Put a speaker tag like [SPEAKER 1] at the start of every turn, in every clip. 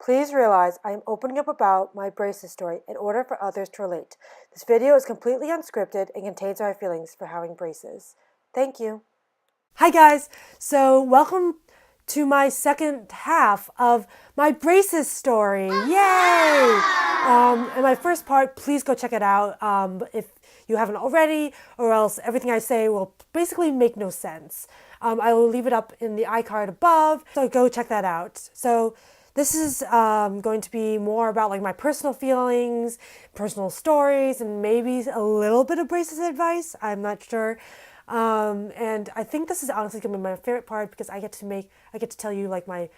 [SPEAKER 1] Please realize I am opening up about my braces story in order for others to relate. This video is completely unscripted and contains my feelings for having braces. Thank you. Hi guys, so welcome to my second half of my braces story. Yay! In my first part, please go check it out if you haven't already, or else everything I say will basically make no sense. I will leave it up in the iCard above, so go check that out. So this is going to be more about like my personal feelings, personal stories, and maybe a little bit of braces advice. I'm not sure. And I think this is honestly gonna be my favorite part because I get to tell you like my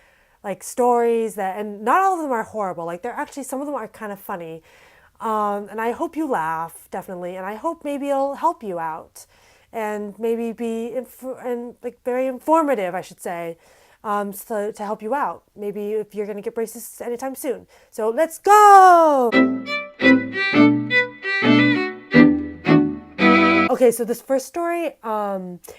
[SPEAKER 1] stories that, and not all of them are horrible. Like they're actually, some of them are kind of funny. And I hope you laugh, definitely. And I hope maybe it'll help you out and maybe be very informative, I should say. So to help you out, maybe if you're gonna get braces anytime soon. So let's go! Okay, so this first story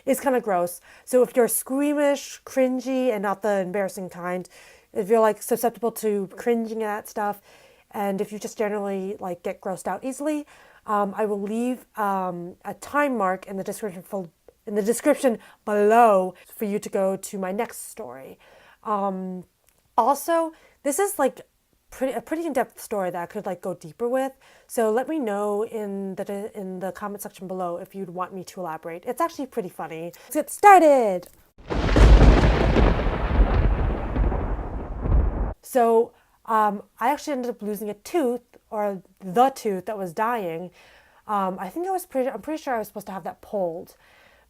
[SPEAKER 1] is kind of gross. So if you're squeamish, cringy, and not the embarrassing kind, if you're like susceptible to cringing at stuff, and if you just generally like get grossed out easily, I will leave a time mark in the description below for you to go to my next story. Also, this is like a pretty in-depth story that I could like go deeper with. So let me know in the comment section below if you'd want me to elaborate. It's actually pretty funny. Let's get started. So I actually ended up losing a tooth, or the tooth that was dying. I'm pretty sure I was supposed to have that pulled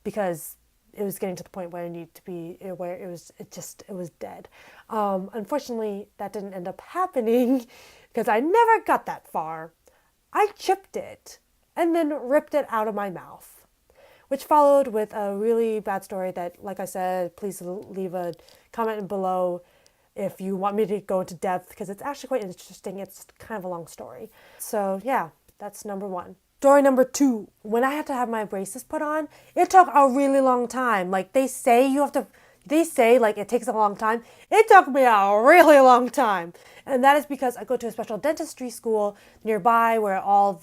[SPEAKER 1] because it was getting to the point where it was dead. Unfortunately, that didn't end up happening because I never got that far. I chipped it and then ripped it out of my mouth, which followed with a really bad story that, like I said, please leave a comment below if you want me to go into depth, because it's actually quite interesting. It's kind of a long story. So yeah, that's number one. Story number two, when I had to have my braces put on, it took a really long time. Like they say like it takes a long time. It took me a really long time. And that is because I go to a special dentistry school nearby where all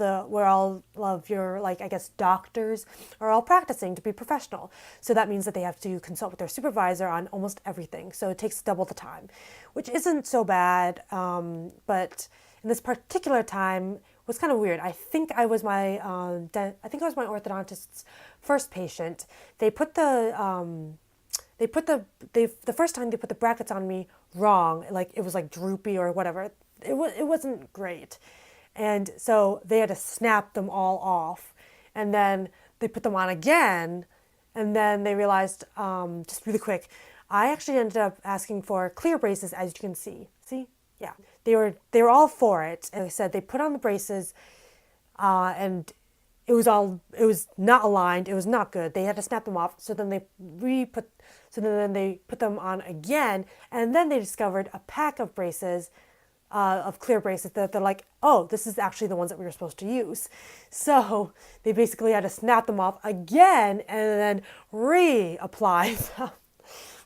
[SPEAKER 1] of your, like, I guess, doctors are all practicing to be professional. So that means that they have to consult with their supervisor on almost everything. So it takes double the time, which isn't so bad. But in this particular time, was kind of weird. I think I was my orthodontist's first patient. The first time they put the brackets on me wrong, like it was like droopy or whatever. It wasn't great, and so they had to snap them all off, and then they put them on again, and then they realized just really quick. I actually ended up asking for clear braces, as you can see. See? Yeah, they were all for it, and they said they put on the braces, and it was not aligned. It was not good. They had to snap them off. So then they put them on again, and then they discovered a pack of braces, of clear braces that they're like, oh, this is actually the ones that we were supposed to use. So they basically had to snap them off again and then reapply them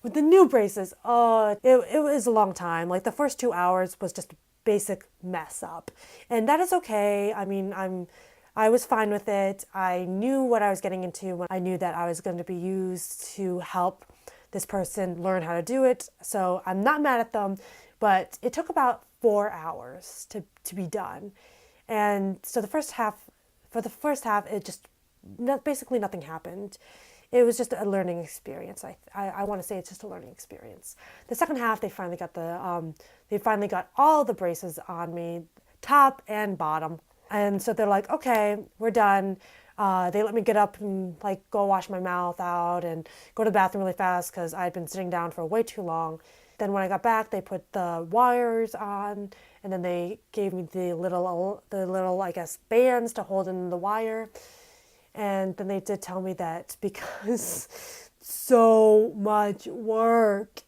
[SPEAKER 1] with the new braces. It was a long time. Like the first 2 hours was just a basic mess up, and that is okay. I mean, I was fine with it. I knew what I was getting into when I knew that I was going to be used to help this person learn how to do it. So I'm not mad at them, but it took about 4 hours to be done. And so for the first half, basically nothing happened. It was just a learning experience. I want to say it's just a learning experience. The second half, they finally got all the braces on me, top and bottom. And so they're like, okay, we're done. They let me get up and like go wash my mouth out and go to the bathroom really fast because I had been sitting down for way too long. Then when I got back, they put the wires on, and then they gave me the little I guess bands to hold in the wire. And then they did tell me that because so much work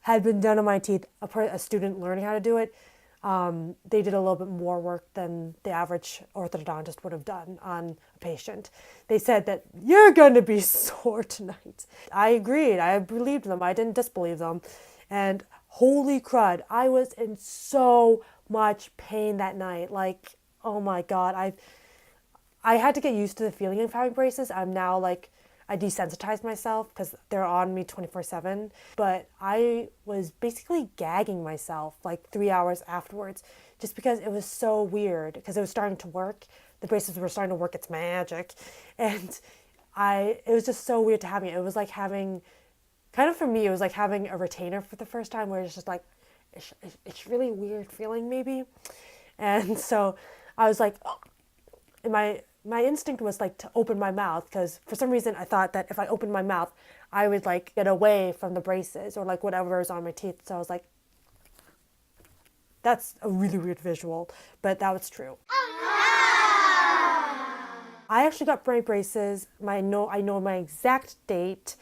[SPEAKER 1] had been done on my teeth, a student learning how to do it, they did a little bit more work than the average orthodontist would have done on a patient. They said that you're going to be sore tonight. I agreed. I believed them. I didn't disbelieve them. And holy crud, I was in so much pain that night. Like, oh my God, I had to get used to the feeling of having braces. I'm now like, I desensitized myself because they're on me 24/7. But I was basically gagging myself like 3 hours afterwards just because it was so weird because it was starting to work. The braces were starting to work its magic. And it was just so weird to have me. It was like having, kind of for me, it was like having a retainer for the first time where it's just like, it's really weird feeling maybe. And so I was like, oh, and my instinct was like to open my mouth because for some reason I thought that if I opened my mouth, I would like get away from the braces or like whatever is on my teeth. So I was like, that's a really weird visual, but that was true. I actually got my braces. I know my exact date,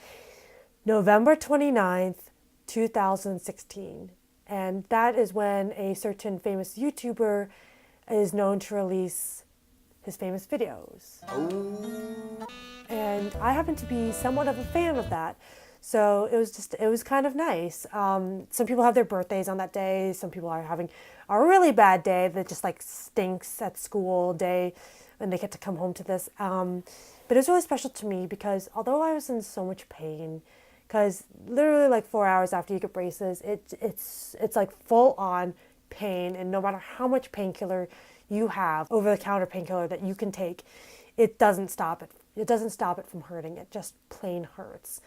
[SPEAKER 1] November 29th, 2016. And that is when a certain famous YouTuber is known to release his famous videos. And I happen to be somewhat of a fan of that. So it was kind of nice. Some people have their birthdays on that day. Some people are having a really bad day that just like stinks at school day and they get to come home to this. But it was really special to me because although I was in so much pain, because literally like 4 hours after you get braces, it's like full on pain, and no matter how much painkiller you have, over-the-counter painkiller that you can take, it doesn't stop it. It doesn't stop it from hurting. It just plain hurts.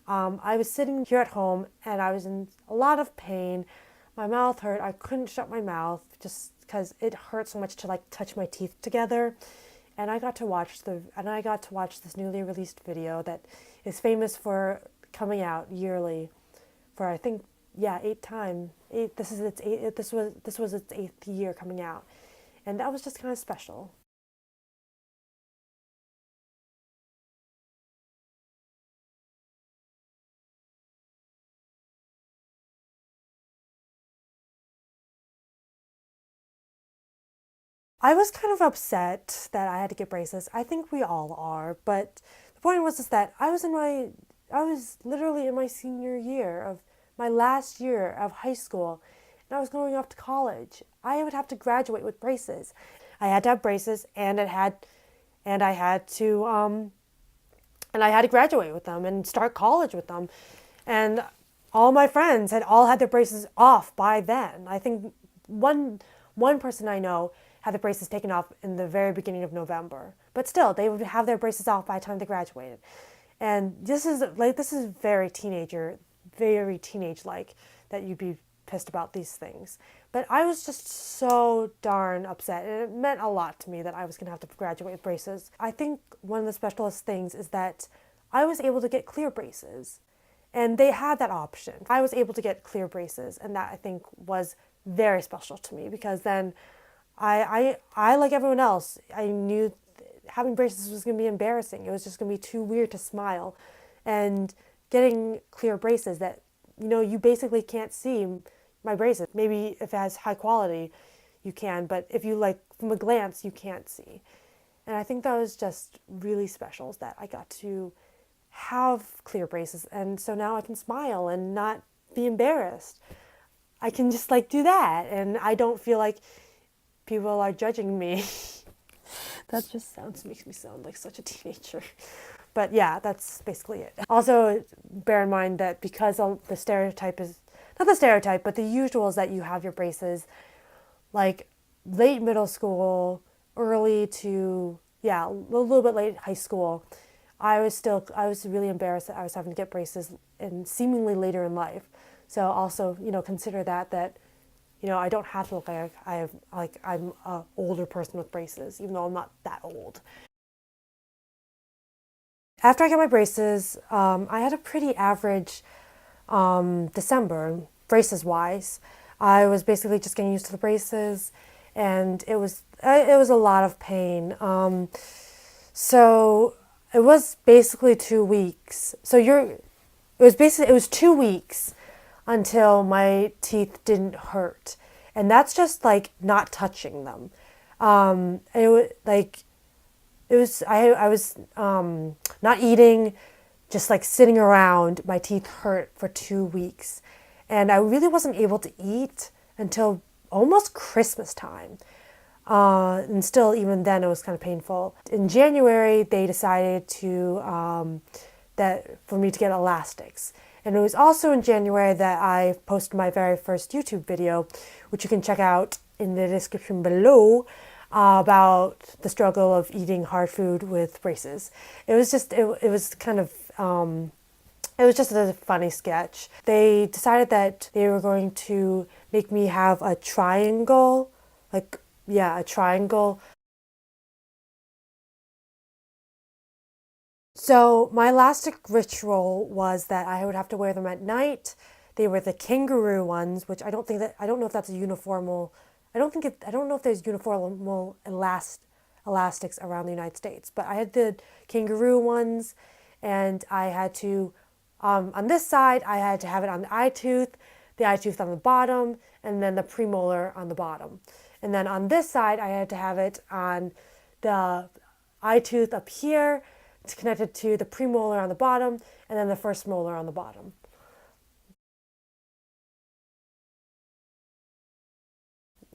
[SPEAKER 1] I was sitting here at home and I was in a lot of pain. My mouth hurt. I couldn't shut my mouth just because it hurt so much to like touch my teeth together. And I got to watch this newly released video that is famous for coming out yearly for I think 8 times. This was its 8th year coming out. And that was just kind of special. I was kind of upset that I had to get braces. I think we all are, but the point was is that I was literally in my senior year of my last year of high school, and I was going off to college. I would have to graduate with braces. I had to have braces, and I had to graduate with them and start college with them, and all my friends had all had their braces off by then. I think one person I know had the braces taken off in the very beginning of November. But still, they would have their braces off by the time they graduated. And this is very teenage-like that you'd be pissed about these things. But I was just so darn upset, and it meant a lot to me that I was going to have to graduate with braces. I think one of the specialist things is that I was able to get clear braces, and they had that option. I was able to get clear braces, and that I think was very special to me because then I like everyone else, I knew having braces was going to be embarrassing. It was just going to be too weird to smile. And getting clear braces that, you basically can't see my braces. Maybe if it has high quality, you can, but if you like from a glance, you can't see. And I think that was just really special that I got to have clear braces. And so now I can smile and not be embarrassed. I can just like do that. And I don't feel like people are judging me. That just makes me sound like such a teenager. But yeah, that's basically it. Also, bear in mind that because the stereotype is, not the stereotype, but the usual is that you have your braces like late middle school, early to, a little bit late high school. I was really embarrassed that I was having to get braces and seemingly later in life. So also, consider that I don't have to look like I'm an older person with braces, even though I'm not that old. After I got my braces, I had a pretty average December, braces-wise. I was basically just getting used to the braces, and it was a lot of pain. So it was basically 2 weeks. It was 2 weeks until my teeth didn't hurt. And that's just like not touching them. I was not eating, just like sitting around. My teeth hurt for 2 weeks. And I really wasn't able to eat until almost Christmas time. And still, even then, it was kind of painful. In January, they decided that for me to get elastics. And it was also in January that I posted my very first YouTube video, which you can check out in the description below, about the struggle of eating hard food with braces. It was just, it was kind of, it was just a funny sketch. They decided that they were going to make me have a triangle, a triangle. So my elastic ritual was that I would have to wear them at night. They were the kangaroo ones, which I don't know if that's a uniformal, I don't know if there's uniformal elastics around the United States, but I had the kangaroo ones, and I had to, on this side, I had to have it on the eye tooth on the bottom, and then the premolar on the bottom. And then on this side, I had to have it on the eye tooth up here. It's connected to the premolar on the bottom, and then the first molar on the bottom.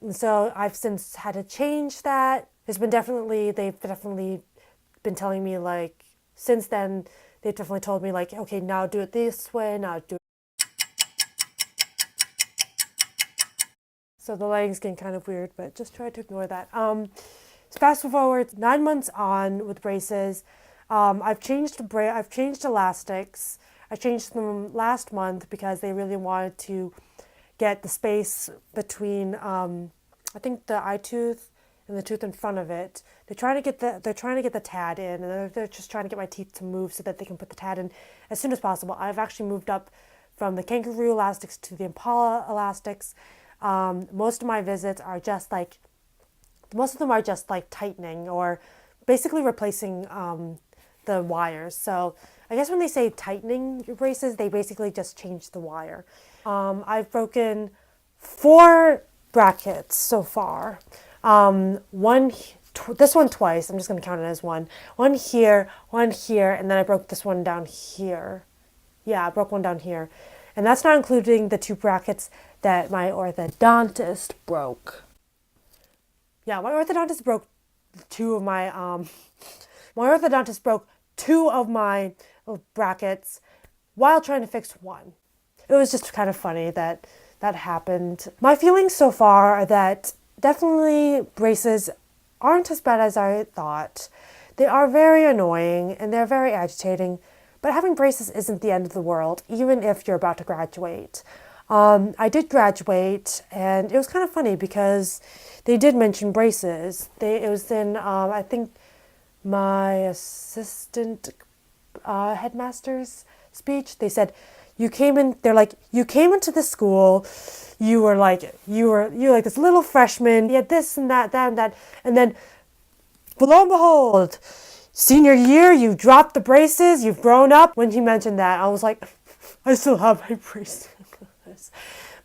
[SPEAKER 1] And so I've since had to change that. They've definitely been telling me, like, since then, they've definitely told me, like, okay, now do it this way, now do it. So the lighting's getting kind of weird, but just try to ignore that. So fast forward 9 months on with braces. I've changed elastics. I changed them last month because they really wanted to get the space between, I think, the eye tooth and the tooth in front of it. They're trying to get the tad in, and they're just trying to get my teeth to move so that they can put the tad in as soon as possible. I've actually moved up from the kangaroo elastics to the Impala elastics. Most of my visits are just like tightening or basically replacing the wires. So I guess when they say tightening your braces, they basically just change the wire. I've broken 4 brackets so far. This one twice. I'm just going to count it as one. One here, and then I broke this one down here. Yeah, I broke one down here. And that's not including the 2 brackets that my orthodontist broke. Yeah, my orthodontist broke 2 of my, my orthodontist broke 2 of my brackets while trying to fix one. It was just kind of funny that that happened. My feelings so far are that definitely braces aren't as bad as I thought. They are very annoying and they're very agitating, but having braces isn't the end of the world, even if you're about to graduate. I did graduate, and it was kind of funny because they did mention braces. It was in, I think, my assistant headmaster's speech. They said, you came into the school, you were like this little freshman, you had this and that, and then, lo and behold, senior year, you dropped the braces, you've grown up. When he mentioned that, I was like, I still have my braces.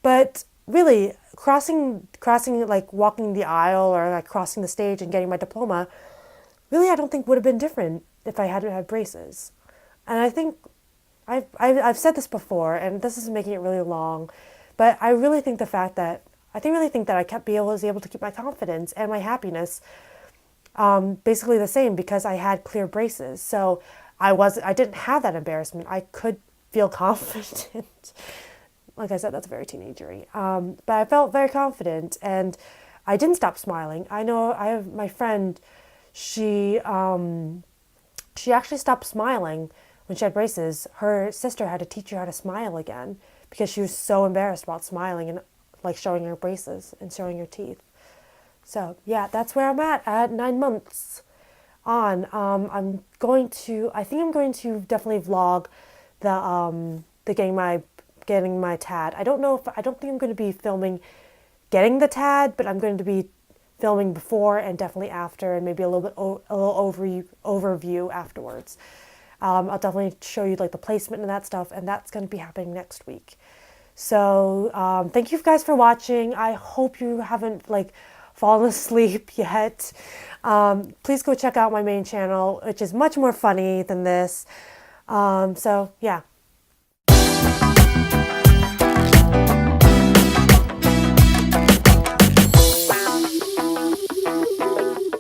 [SPEAKER 1] But really, crossing, like walking the aisle or like crossing the stage and getting my diploma, really, I don't think would have been different if I hadn't had braces. And I think I've said this before, and this is making it really long, but I really think I think that I was able to keep my confidence and my happiness basically the same because I had clear braces. So I didn't have that embarrassment. I could feel confident. Like I said, that's very teenagery. But I felt very confident, and I didn't stop smiling. I know I have my friend, she actually stopped smiling when she had braces. Her sister had to teach her how to smile again because she was so embarrassed about smiling and like showing her braces and showing her teeth. So yeah, that's where I'm at 9 months on. I think I'm going to definitely vlog the getting my tad. I don't think I'm going to be filming getting the tad, but I'm going to be filming before and definitely after, and maybe a little overview afterwards. I'll definitely show you like the placement and that stuff, and that's going to be happening next week. So thank you guys for watching. I hope you haven't like fallen asleep yet. Please go check out my main channel, which is much more funny than this. So yeah.